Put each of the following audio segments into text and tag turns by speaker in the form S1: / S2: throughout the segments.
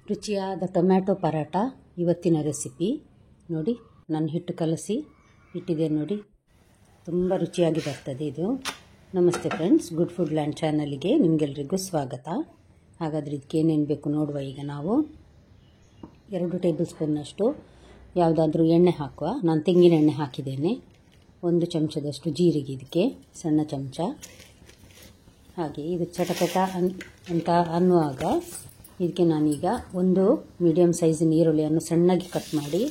S1: ರುಚಿಯಾದ ಟೊಮ್ಯಾಟೊ ಪರಾಟ ಇವತ್ತಿನ ರೆಸಿಪಿ ನೋಡಿ. ನಾನು ಹಿಟ್ಟು ಕಲಸಿ ಇಟ್ಟಿದೆ ನೋಡಿ, ತುಂಬ ರುಚಿಯಾಗಿ ಬರ್ತದೆ ಇದು. ನಮಸ್ತೆ ಫ್ರೆಂಡ್ಸ್, ಗುಡ್ ಫುಡ್ ಲ್ಯಾಂಡ್ ಚಾನಲ್ಗೆ ನಿಮಗೆಲ್ರಿಗೂ ಸ್ವಾಗತ. ಹಾಗಾದರೆ ಇದಕ್ಕೆ ಏನೇನು ಬೇಕು ನೋಡುವ. ಈಗ ನಾವು 2 ಟೇಬಲ್ ಸ್ಪೂನ್ನಷ್ಟು ಯಾವುದಾದ್ರೂ ಎಣ್ಣೆ ಹಾಕುವ. ನಾನು ತೆಂಗಿನ ಎಣ್ಣೆ ಹಾಕಿದ್ದೇನೆ. 1 ಚಮಚದಷ್ಟು ಜೀರಿಗೆ, ಇದಕ್ಕೆ ಸಣ್ಣ ಚಮಚ. ಹಾಗೆ ಇದು ಚಟಪಟ ಅಂತ ಅನ್ನುವಾಗ ಇದಕ್ಕೆ ನಾನೀಗ 1 ಮೀಡಿಯಮ್ ಸೈಜಿನ ಈರುಳ್ಳಿಯನ್ನು ಸಣ್ಣಗೆ ಕಟ್ ಮಾಡಿ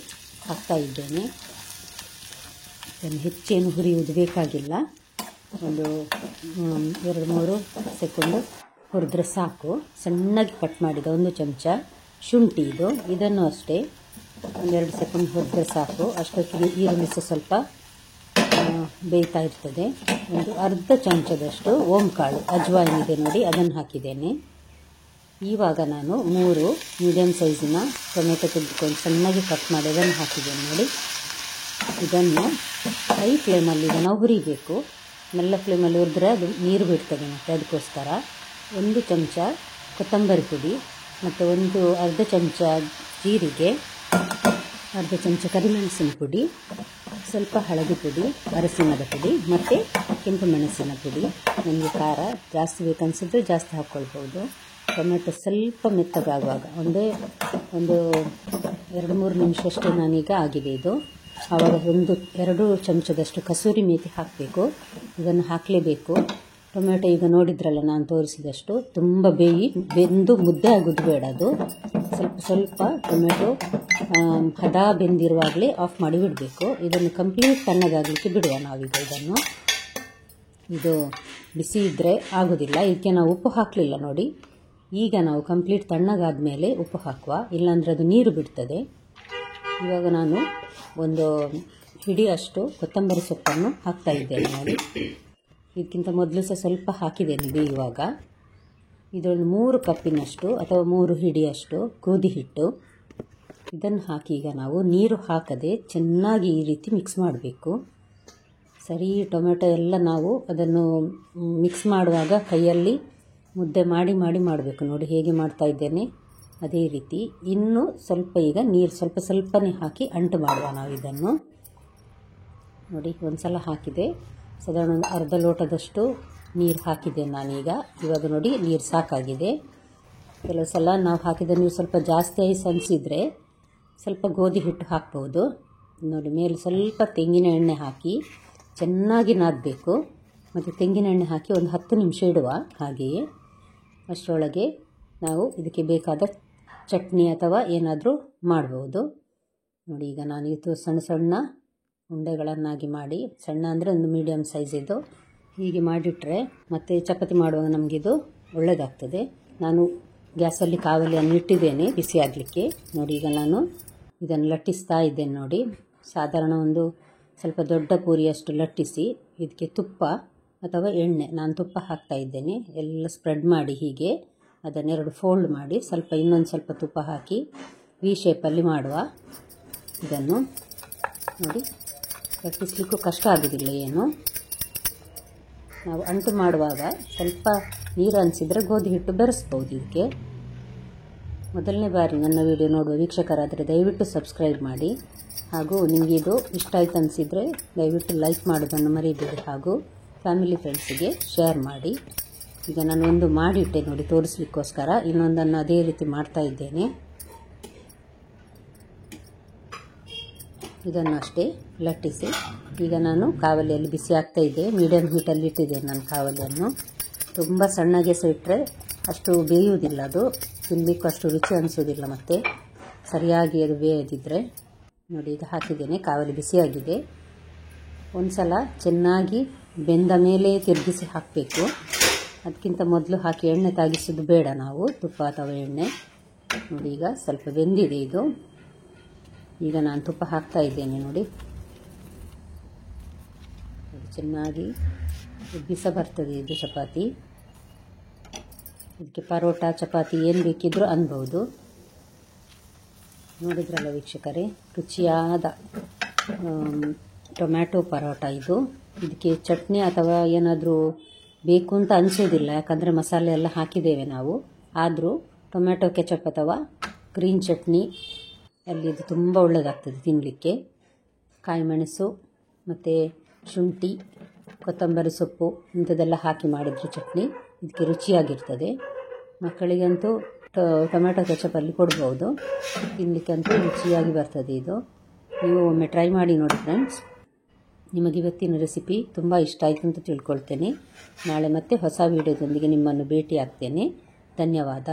S1: ಹಾಕ್ತಾ ಇದ್ದೇನೆ. ಇದನ್ನು ಹೆಚ್ಚೇನು ಹುರಿಯುವುದು ಬೇಕಾಗಿಲ್ಲ, ಒಂದು 2-3 ಸೆಕೆಂಡು ಹುರಿದ್ರೆ ಸಾಕು. ಸಣ್ಣಗೆ ಕಟ್ ಮಾಡಿದ 1 ಚಮಚ ಶುಂಠಿ, ಇದನ್ನು ಅಷ್ಟೇ 1-2 ಸೆಕೆಂಡ್ ಹುರಿದ್ರೆ ಸಾಕು. ಅಷ್ಟೊತ್ತಿಗೆ ಈರುಳ್ಳಿ ಸ್ವಲ್ಪ ಬೇಯ್ತಾ ಇರ್ತದೆ. ಒಂದು ಅರ್ಧ ಚಮಚದಷ್ಟು ಓಂಕಾಳು ಅಜ್ವಾಯಿನ್ ಇದೆ ನೋಡಿ, ಅದನ್ನು ಹಾಕಿದ್ದೇನೆ. ಇವಾಗ ನಾನು 3 ಮೀಡಿಯಮ್ ಸೈಜಿನ ಟೊಮೆಟೊ ತೆಗೆದುಕೊಂಡು ಸಣ್ಣಗೆ ಕಟ್ ಮಾಡಿ ಅದನ್ನು ಹಾಕಿದ್ದೇನೆ ನೋಡಿ. ಇದನ್ನು ಹೈ ಫ್ಲೇಮಲ್ಲಿ ಈಗ ನಾವು ಹುರಿಬೇಕು. ಮೆಲ್ಲ ಫ್ಲೇಮಲ್ಲಿ ಹುರಿದ್ರೆ ಅದು ನೀರು ಬಿಡ್ತದೆ, ಮತ್ತು ಅದಕ್ಕೋಸ್ಕರ 1 ಚಮಚ ಕೊತ್ತಂಬರಿ ಪುಡಿ, ಮತ್ತು ಅರ್ಧ ಚಮಚ ಜೀರಿಗೆ, ಅರ್ಧ ಚಮಚ ಕರಿಮೆಣಸಿನ ಪುಡಿ, ಸ್ವಲ್ಪ ಹಳದಿ ಪುಡಿ, ಅರಸಿನದ ಪುಡಿ, ಮತ್ತು ಕೆಂಪು ಮೆಣಸಿನ ಪುಡಿ. ನನಗೆ ಖಾರ ಜಾಸ್ತಿ ಬೇಕನ್ಸಿದ್ರೆ ಜಾಸ್ತಿ ಹಾಕ್ಕೊಳ್ಬೋದು. ಟೊಮೆಟೊ ಸ್ವಲ್ಪ ಮೆತ್ತಗಾಗುವಾಗ ಒಂದು 2-3 ನಿಮಿಷಷ್ಟು ನಾನೀಗ ಆಗಿದೆ ಇದು. ಆವಾಗ 1-2 ಚಮಚದಷ್ಟು ಕಸೂರಿ ಮೇಥಿ ಹಾಕಬೇಕು. ಇದನ್ನು ಹಾಕಲೇಬೇಕು. ಟೊಮೆಟೊ ಈಗ ನೋಡಿದ್ರಲ್ಲ ನಾನು ತೋರಿಸಿದಷ್ಟು ತುಂಬ ಬೆಂದು ಮುದ್ದೆ ಆಗೋದು ಬೇಡ. ಅದು ಸ್ವಲ್ಪ ಟೊಮೆಟೊ ಹದ ಬೆಂದಿರುವಾಗಲೇ ಆಫ್ ಮಾಡಿ ಬಿಡಬೇಕು. ಇದನ್ನು ಕಂಪ್ಲೀಟ್ ತಣ್ಣಗಾಗಲಿಕ್ಕೆ ಬಿಡುವ ನಾವೀಗ. ಇದು ಬಿಸಿ ಇದ್ದರೆ ಆಗೋದಿಲ್ಲ. ಇದಕ್ಕೆ ನಾವು ಉಪ್ಪು ಹಾಕಲಿಲ್ಲ ನೋಡಿ. ಈಗ ನಾವು ಕಂಪ್ಲೀಟ್ ತಣ್ಣಗಾದ ಮೇಲೆ ಉಪ್ಪು ಹಾಕುವ, ಇಲ್ಲಾಂದರೆ ಅದು ನೀರು ಬಿಡ್ತದೆ. ಇವಾಗ ನಾನು 1 ಹಿಡಿಯಷ್ಟು ಕೊತ್ತಂಬರಿ ಸೊಪ್ಪನ್ನು ಹಾಕ್ತಾ ಇದ್ದೇನೆ ನೋಡಿ. ಇದಕ್ಕಿಂತ ಮೊದಲು ಸ್ವಲ್ಪ ಹಾಕಿದ್ದೇನೆ ಬೇಯುವಾಗ. ಇದೊಂದು 3 ಕಪ್ಪಿನಷ್ಟು ಅಥವಾ 3 ಹಿಡಿಯಷ್ಟು ಗೋಧಿ ಹಿಟ್ಟು. ಇದನ್ನು ಹಾಕಿ ಈಗ ನಾವು ನೀರು ಹಾಕದೆ ಚೆನ್ನಾಗಿ ಈ ರೀತಿ ಮಿಕ್ಸ್ ಮಾಡಬೇಕು. ಸರಿ, ಟೊಮೆಟೊ ಎಲ್ಲ ನಾವು ಅದನ್ನು ಮಿಕ್ಸ್ ಮಾಡುವಾಗ ಕೈಯಲ್ಲಿ ಮುದ್ದೆ ಮಾಡಿ ಮಾಡಬೇಕು ನೋಡಿ. ಹೇಗೆ ಮಾಡ್ತಾ ಇದ್ದೇನೆ ಅದೇ ರೀತಿ. ಇನ್ನು ಸ್ವಲ್ಪ ಈಗ ನೀರು ಸ್ವಲ್ಪನೇ ಹಾಕಿ ಅಂಟು ಮಾಡುವ ನಾವು ಇದನ್ನು ನೋಡಿ. ಒಂದು ಸಲ ಹಾಕಿದೆ, ಸಾಧಾರಣ ಒಂದು ಅರ್ಧ ಲೋಟದಷ್ಟು ನೀರು ಹಾಕಿದೆ ನಾನೀಗ. ಇವಾಗ ನೋಡಿ ನೀರು ಸಾಕಾಗಿದೆ. ಕೆಲವು ಸಲ ನಾವು ಹಾಕಿದ ನೀರು ಸ್ವಲ್ಪ ಜಾಸ್ತಿ ಐಸ್ ಅನಿಸಿದರೆ ಸ್ವಲ್ಪ ಗೋಧಿ ಹಿಟ್ಟು ಹಾಕ್ಬೋದು ನೋಡಿ. ಮೇಲೆ ಸ್ವಲ್ಪ ತೆಂಗಿನ ಎಣ್ಣೆ ಹಾಕಿ ಚೆನ್ನಾಗಿ ನಾದಬೇಕು. ಮತ್ತು ತೆಂಗಿನ ಎಣ್ಣೆ ಹಾಕಿ ಒಂದು 10 ನಿಮಿಷ ಇಡುವ ಹಾಗೆಯೇ. ಅಷ್ಟರೊಳಗೆ ನಾವು ಇದಕ್ಕೆ ಬೇಕಾದ ಚಟ್ನಿ ಅಥವಾ ಏನಾದರೂ ಮಾಡ್ಬೋದು ನೋಡಿ. ಈಗ ನಾನು ಇದು ಸಣ್ಣ ಉಂಡೆಗಳನ್ನಾಗಿ ಮಾಡಿ, ಸಣ್ಣ ಅಂದರೆ ಒಂದು ಮೀಡಿಯಮ್ ಸೈಜ್ ಇದು, ಹೀಗೆ ಮಾಡಿಟ್ರೆ ಮತ್ತು ಚಪಾತಿ ಮಾಡುವಾಗ ನಮಗಿದು ಒಳ್ಳೆಯದಾಗ್ತದೆ. ನಾನು ಗ್ಯಾಸಲ್ಲಿ ಕಾವಲಿಯನ್ನು ಇಟ್ಟಿದ್ದೇನೆ ಬಿಸಿ ಆಗಲಿಕ್ಕೆ ನೋಡಿ. ಈಗ ನಾನು ಇದನ್ನು ಲಟ್ಟಿಸ್ತಾ ಇದ್ದೇನೆ ನೋಡಿ. ಸಾಧಾರಣ ಒಂದು ಸ್ವಲ್ಪ ದೊಡ್ಡ ಪೂರಿಯಷ್ಟು ಲಟ್ಟಿಸಿ ಇದಕ್ಕೆ ತುಪ್ಪ ಅಥವಾ ಎಣ್ಣೆ, ನಾನು ತುಪ್ಪ ಹಾಕ್ತಾ ಇದ್ದೇನೆ, ಎಲ್ಲ ಸ್ಪ್ರೆಡ್ ಮಾಡಿ ಹೀಗೆ ಅದನ್ನು 2 ಫೋಲ್ಡ್ ಮಾಡಿ ಇನ್ನೊಂದು ಸ್ವಲ್ಪ ತುಪ್ಪ ಹಾಕಿ ವಿ ಶೇಪಲ್ಲಿ ಮಾಡುವ. ಇದನ್ನು ನೋಡಿ, ಲಟ್ಟಿಸ್ಲಿಕ್ಕೂ ಕಷ್ಟ ಆಗೋದಿಲ್ಲ ಏನು. ನಾವು ಅಂಟು ಮಾಡುವಾಗ ಸ್ವಲ್ಪ ನೀರು ಅನಿಸಿದರೆ ಗೋಧಿ ಹಿಟ್ಟು ಬೆರೆಸ್ಬೋದು ಇದಕ್ಕೆ. ಮೊದಲನೇ ಬಾರಿ ನನ್ನ ವಿಡಿಯೋ ನೋಡುವ ವೀಕ್ಷಕರಾದರೆ ದಯವಿಟ್ಟು ಸಬ್ಸ್ಕ್ರೈಬ್ ಮಾಡಿ. ಹಾಗೂ ನಿಮಗೆ ಇದು ಇಷ್ಟ ಆಯ್ತು ಅನಿಸಿದರೆ ದಯವಿಟ್ಟು ಲೈಕ್ ಮಾಡೋದನ್ನು ಮರೆಯಬೇಡಿ. ಹಾಗೂ ಫ್ಯಾಮಿಲಿ ಫ್ರೆಂಡ್ಸಿಗೆ ಶೇರ್ ಮಾಡಿ. ಈಗ ನಾನು ಒಂದು ಮಾಡಿಟ್ಟೆ ನೋಡಿ ತೋರಿಸ್ಲಿಕ್ಕೋಸ್ಕರ. ಇನ್ನೊಂದನ್ನು ಅದೇ ರೀತಿ ಮಾಡ್ತಾ ಇದ್ದೇನೆ. ಇದನ್ನು ಅಷ್ಟೇ ಲಟ್ಟಿಸಿ ಈಗ ನಾನು ಕಾವಲಿಯಲ್ಲಿ ಬಿಸಿ ಆಗ್ತಾ ಇದೆ. ಮೀಡಿಯಮ್ ಹೀಟಲ್ಲಿ ಇಟ್ಟಿದ್ದೇನೆ ನಾನು ಕಾವಲಿಯನ್ನು. ತುಂಬ ಸಣ್ಣಗೆ ಇಟ್ಟರೆ ಅಷ್ಟು ಬೇಯುವುದಿಲ್ಲ, ಅದು ತಿನ್ನಲಿಕ್ಕೂ ಅಷ್ಟು ರುಚಿ ಅನಿಸೋದಿಲ್ಲ. ಮತ್ತು ಸರಿಯಾಗಿ ಅದು ಬೇಯದಿದ್ದರೆ ನೋಡಿ. ಈಗ ಹಾಕಿದ್ದೇನೆ, ಕಾವಲಿ ಬಿಸಿಯಾಗಿದೆ. ಒಂದು ಸಲ ಚೆನ್ನಾಗಿ ಬೆಂದ ಮೇಲೆ ತಿರುಗಿಸಿ ಹಾಕಬೇಕು. ಅದಕ್ಕಿಂತ ಮೊದಲು ಹಾಕಿ ಎಣ್ಣೆ ತಾಗಿಸೋದು ಬೇಡ ನಾವು, ತುಪ್ಪ ಅಥವಾ ಎಣ್ಣೆ ನೋಡಿ. ಈಗ ಸ್ವಲ್ಪ ಬೆಂದಿದೆ ಇದು. ಈಗ ನಾನು ತುಪ್ಪ ಹಾಕ್ತಾ ಇದ್ದೇನೆ ನೋಡಿ. ಚೆನ್ನಾಗಿ ಬಿಸ ಬರ್ತದೆ ಇದು ಚಪಾತಿ. ಇದಕ್ಕೆ ಪರೋಟ ಚಪಾತಿ ಏನು ಬೇಕಿದ್ರೂ ಅನ್ಬೋದು. ನೋಡಿದ್ರಲ್ಲ ವೀಕ್ಷಕರೇ, ರುಚಿಯಾದ ಟೊಮ್ಯಾಟೊ ಪರೋಟ ಇದು. ಇದಕ್ಕೆ ಚಟ್ನಿ ಅಥವಾ ಏನಾದರೂ ಬೇಕು ಅಂತ ಅನಿಸೋದಿಲ್ಲ, ಯಾಕಂದರೆ ಮಸಾಲೆ ಎಲ್ಲ ಹಾಕಿದ್ದೇವೆ ನಾವು. ಆದರೂ ಟೊಮ್ಯಾಟೊ ಕೆಚಪ್ ಅಥವಾ ಗ್ರೀನ್ ಚಟ್ನಿ ಅಲ್ಲಿ ಇದು ತುಂಬ ಒಳ್ಳೆಯದಾಗ್ತದೆ ತಿನ್ನಲಿಕ್ಕೆ. ಕಾಯಿಮೆಣಸು ಮತ್ತು ಶುಂಠಿ, ಕೊತ್ತಂಬರಿ ಸೊಪ್ಪು ಇಂಥದ್ದೆಲ್ಲ ಹಾಕಿ ಮಾಡಿದರೆ ಚಟ್ನಿ ಇದಕ್ಕೆ ರುಚಿಯಾಗಿರ್ತದೆ. ಮಕ್ಕಳಿಗಂತೂ ಟೊಮೆಟೊ ಕೆಚಪಲ್ಲಿ ಕೊಡ್ಬೋದು, ತಿನ್ನಲಿಕ್ಕಂತೂ ರುಚಿಯಾಗಿ ಬರ್ತದೆ ಇದು. ನೀವು ಒಮ್ಮೆ ಟ್ರೈ ಮಾಡಿ ನೋಡಿ ಫ್ರೆಂಡ್ಸ್. ನಿಮಗೆ ಇವತ್ತಿನ ರೆಸಿಪಿ ತುಂಬ ಇಷ್ಟ ಆಯಿತು ಅಂತ ತಿಳ್ಕೊಳ್ತೇನೆ. ನಾಳೆ ಮತ್ತೆ ಹೊಸ ವೀಡಿಯೋದೊಂದಿಗೆ ನಿಮ್ಮನ್ನು ಭೇಟಿ ಆಗ್ತೇನೆ. ಧನ್ಯವಾದ.